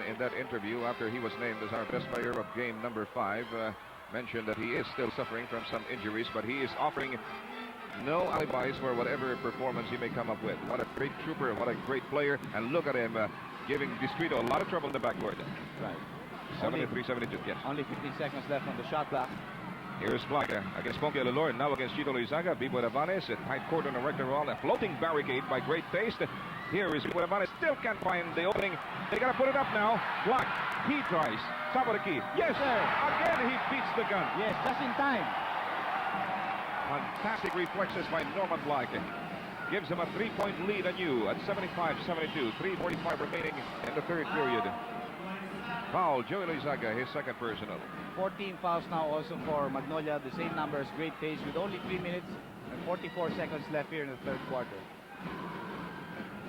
in that interview after he was named as our best player of game number 5, mentioned that he is still suffering from some injuries, but he is offering no alibis for whatever performance he may come up with. What a great trooper, what a great player, and look at him giving Distrito a lot of trouble in the backcourt. Right. 73-72, yes. Only 15 seconds left on the shot clock. Here's Black against Ponke Lelor, now against Chito Luizaga. Bibo Davanes, a tight court on the rector wall, a floating barricade by great taste. Here is Bibo Davanes, still can't find the opening. They gotta put it up now. Black, he tries. Top of the key. Yes, sir. Again, he beats the gun. Yes, just in time. Fantastic reflexes by Norman Black. Gives him a 3-point lead anew at 75-72. 3:45 remaining in the third period. Foul, Joey Luizaga, his second personal. 14 fouls now also for Magnolia, the same number as Great Taste, with only 3 minutes and 44 seconds left here in the third quarter.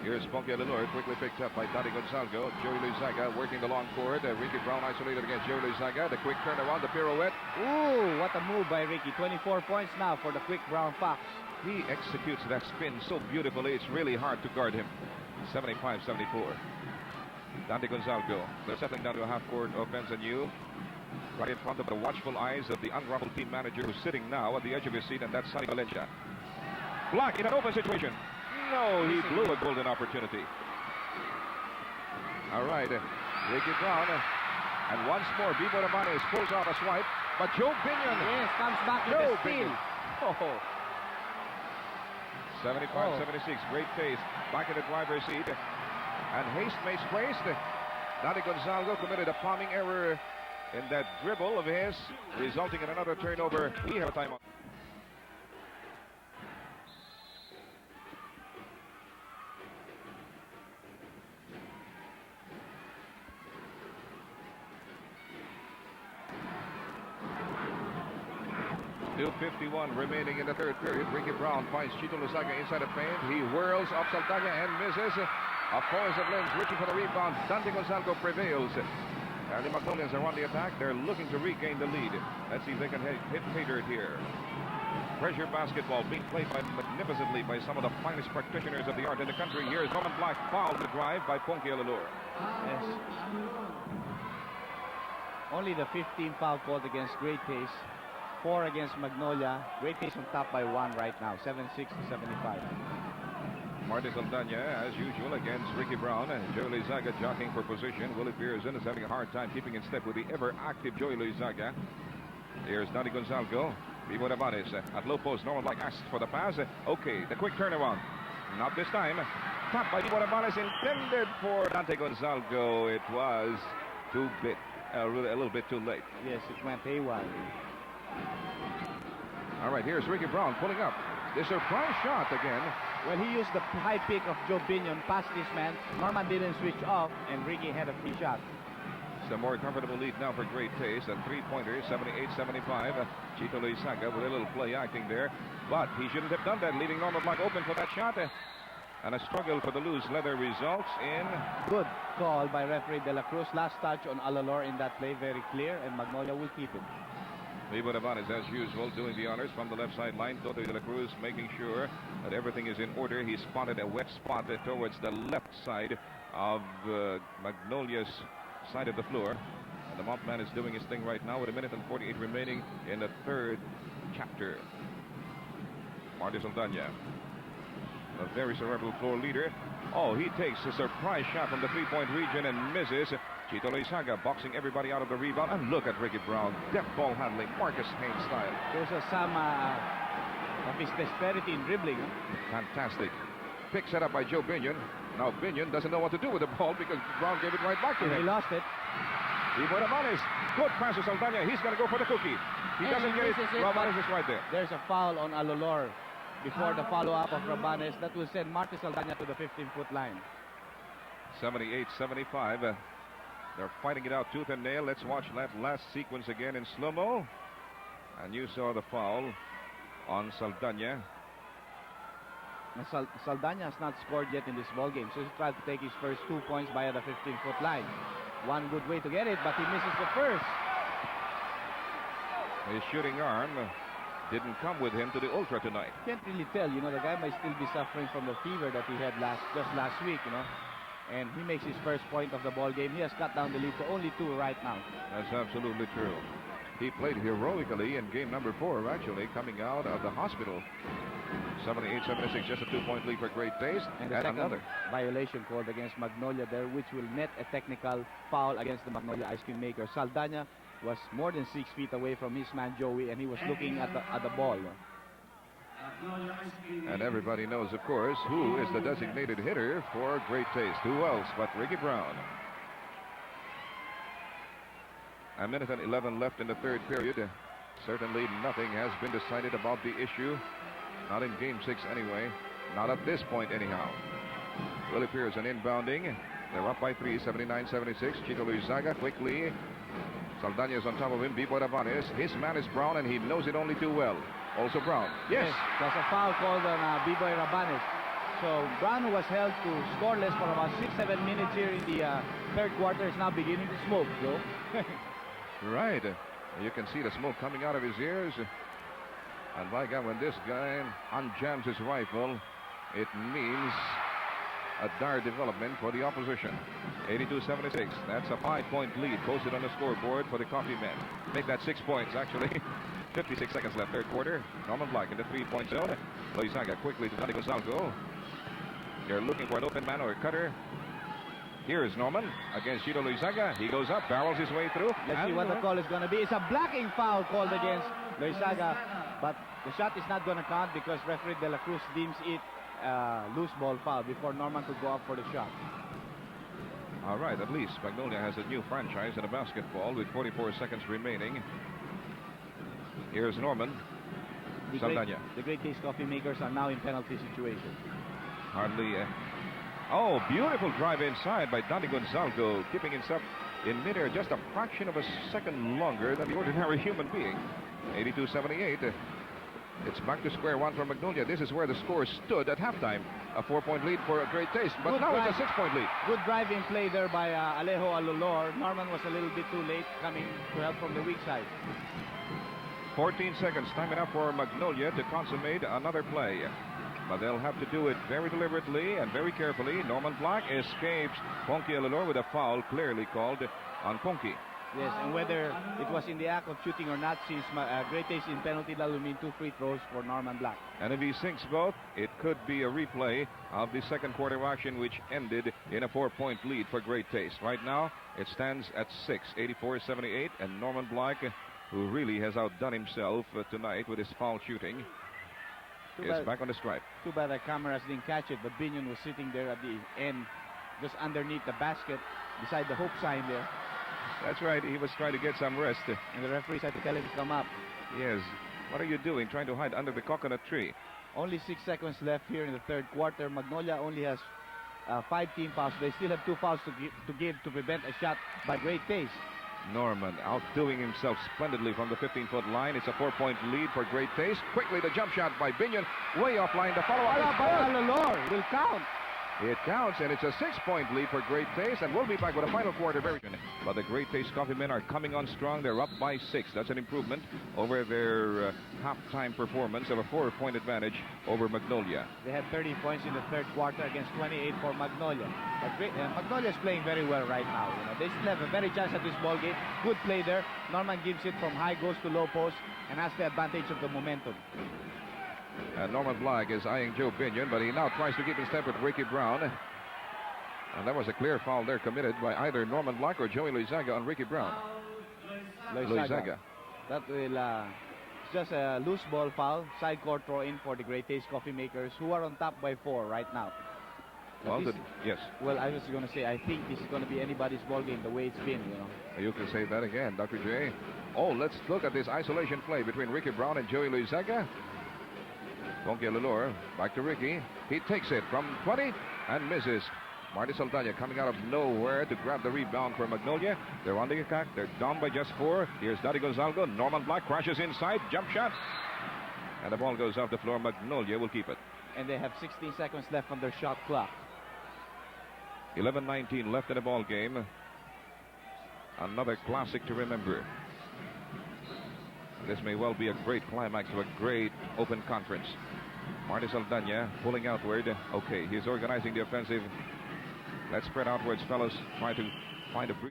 Here's Ponke Lelor, quickly picked up by Dante Gonzalgo. Joey Luizaga working the long court. Ricky Brown isolated against Joey Luizaga. The quick turnaround, the pirouette. Ooh, what a move by Ricky. 24 points now for the quick Brown Fox. He executes that spin so beautifully, it's really hard to guard him. 75-74. Dante Gonzalgo. They're settling down to a half-court offense anew. Right in front of the watchful eyes of the unruffled team manager who's sitting now at the edge of his seat, and that's Sonny Valencia. Black in an open situation. No, he blew a golden opportunity. All right, Ricky Brown. And once more, Bibo Davanes pulls off a swipe, but Joe Binion. Yes, comes back with a steal. Oh. 75-76, great taste. Back in the driver's seat. And haste makes waste. Dante Gonzalgo committed a palming error in that dribble of his, resulting in another turnover. We have a timeout. Still 51 remaining in the third period. Ricky Brown finds Chito Luizaga inside the paint. He whirls off Saldaña and misses. A chorus of limbs reaching for the rebound. Dante Gonzalgo prevails. And the Magnolians are on the attack. They're looking to regain the lead. Let's see if they can hit pay dirt here. Pressure basketball being played magnificently by some of the finest practitioners of the art in the country. Here's Norman Black, fouled the drive by Ponke Lelor. Yes. Only the 15 foul called against Great Taste. 4 against Magnolia. Great Taste on top by 1 right now. 76-75. Marty Saldaña, as usual, against Ricky Brown. And Joey Luizaga jockeying for position. Willie Pearson is having a hard time keeping in step with the ever-active Joey Luizaga. Here's Dante Gonzalgo. Bibo Davanes at low post. Norman Black asks for the pass. Okay, the quick turnaround. Not this time. Top by Bibo Davanes, intended for Dante Gonzalgo. It was a little bit too late. Yes, it went haywire. All right, here's Ricky Brown pulling up. The surprise shot again. Well, he used the high pick of Joe Binion past this man. Norman didn't switch off, and Ricky had a free shot. It's a more comfortable lead now for Great Taste. A three-pointer, 78-75. Chito Luizaga with a little play acting there. But he shouldn't have done that, leaving Norman Black open for that shot. And a struggle for the loose leather results in... Good call by referee De La Cruz. Last touch on Alalor in that play, very clear, and Magnolia will keep it. Bibo Davanes, as usual, doing the honors from the left sideline. Toto De La Cruz making sure that everything is in order. He spotted a wet spot towards the left side of Magnolia's side of the floor. And the mop man is doing his thing right now with 1 minute and 48 remaining in the third chapter. Marty Saldaña, a very cerebral floor leader. Oh, he takes a surprise shot from the three-point region and misses. Chito Luizaga boxing everybody out of the rebound. And look at Ricky Brown. Deft ball handling, Marcus Haynes style. There's some of his dexterity in dribbling. Fantastic. Pick set up by Joe Binion. Now Binion doesn't know what to do with the ball because Brown gave it right back to him. He lost it. Bibo Davanes. Good pass to Saldaña. He's going to go for the cookie. He doesn't get it. Rabanes is right there. There's a foul on Alalor before the follow-up of Rabanes. That will send Marty Saldaña to the 15-foot line. 78-75. They're fighting it out tooth and nail. Let's watch that last sequence again in slow-mo. And you saw the foul on Saldaña. Saldaña has not scored yet in this ballgame, so he's trying to take his first 2 points via the 15-foot line. One good way to get it, but he misses the first. His shooting arm didn't come with him to the Ultra tonight. Can't really tell, you know, the guy might still be suffering from the fever that he had just last week, you know. and he makes his first point of the ball game. He has cut down the lead to only 2 right now. That's absolutely true. He played heroically in game number 4, actually, coming out of the hospital. 78-76, just a 2-point lead for Great Taste. And the second another violation called against Magnolia there, which will net a technical foul against the Magnolia ice cream maker. Saldana was more than 6 feet away from his man Joey, and he was looking at the ball. And everybody knows, of course, who is the designated hitter for Great Taste. Who else but Ricky Brown? A minute and 11 left in the third period. Certainly nothing has been decided about the issue. Not in game 6 anyway. Not at this point anyhow. Willie Pearson inbounding. They're up by 3, 79-76. Chico Luizaga quickly. Saldana is on top of him. B-Boy Rabanez. His man is Brown, and he knows it only too well. Also Brown. Yes. There's a foul called on B-Boy Rabanez. So Brown was held to scoreless for about 6-7 minutes here in the third quarter. Is now beginning to smoke, Joe. Right. You can see the smoke coming out of his ears. And by God, when this guy unjams his rifle, it means a dire development for the opposition. 82-76. That's a 5-point lead posted on the scoreboard for the Coffee Men. Make that 6 points, actually. 56 seconds left, third quarter. Norman Black in the 3-point zone. Loizaga quickly to Danny Gonzalgo. They're looking for an open man or a cutter. Here's Norman against Chito Loizaga. He goes up, barrels his way through. Let's see what the call is going to be. It's a blocking foul called against Loizaga, but the shot is not going to count because referee De La Cruz deems it loose ball foul before Norman could go up for the shot. All right, at least Magnolia has a new franchise in a basketball with 44 seconds remaining. Here's Norman. The Great Taste Coffee makers are now in penalty situation. Hardly. Oh, beautiful drive inside by Danny Gonzalgo, keeping himself in midair just a fraction of a second longer than the ordinary human being. 82-78. It's back to square one for Magnolia. This is where the score stood at halftime. A 4-point lead for a Great Taste, but now it's a 6-point lead. Good driving play there by Alejo Alolor. Norman was a little bit too late coming to help from the weak side. 14 seconds, time enough for Magnolia to consummate another play. But they'll have to do it very deliberately and very carefully. Norman Black escapes Ponky Alolor with a foul clearly called on Ponky. Yes, and whether it was in the act of shooting or not, since Great Taste in penalty, that will mean 2 free throws for Norman Black. And if he sinks both, it could be a replay of the second quarter action, which ended in a 4-point lead for Great Taste. Right now, it stands at 6, 84-78, and Norman Black, who really has outdone himself tonight with his foul shooting, is back on the stripe. Too bad the cameras didn't catch it, but Binion was sitting there at the end, just underneath the basket, beside the hope sign there. That's right, he was trying to get some rest. And the referees had to tell him to come up. Yes. What are you doing, trying to hide under the coconut tree? Only 6 seconds left here in the third quarter. Magnolia only has 5 team fouls. They still have 2 fouls to give to prevent a shot by Great Taste. Norman outdoing himself splendidly from the 15-foot line. It's a 4-point lead for Great Taste. Quickly the jump shot by Binion. Way offline. The follow-up by Alolor will count. It counts, and it's a 6-point lead for Great Taste, and we'll be back with a final quarter very soon. But the Great Taste Coffee Men are coming on strong. They're up by 6. That's an improvement over their halftime performance of a 4-point advantage over Magnolia. They had 30 points in the third quarter against 28 for Magnolia. But Magnolia is playing very well right now. You know, they still have a very chance at this ball game. Good play there. Norman gives it from high, goes to low post, and has the advantage of the momentum. And Norman Black is eyeing Joe Binion, but he now tries to keep in step with Ricky Brown. And that was a clear foul there committed by either Norman Black or Joey Loizaga on Ricky Brown. Loizaga. That will just a loose ball foul, side court throw in for the Great Taste Coffee makers, who are on top by 4 right now. Well, yes. Well, I was going to say, I think this is going to be anybody's ball game the way it's been, you know. You can say that again, Dr. J. Oh, let's look at this isolation play between Ricky Brown and Joey Loizaga. Ponky Alolor, back to Ricky. He takes it from 20 and misses. Marty Saldana coming out of nowhere to grab the rebound for Magnolia. They're on the attack. They're down by just 4. Here's Daddy Gonzalgo. Norman Black crashes inside. Jump shot. And the ball goes off the floor. Magnolia will keep it. And they have 16 seconds left on their shot clock. 11-19 left in the ball game. Another classic to remember. This may well be a great climax to a great open conference. Marty Saldana pulling outward. Okay, he's organizing the offensive Let's spread outwards, fellows. Try to find a breeze.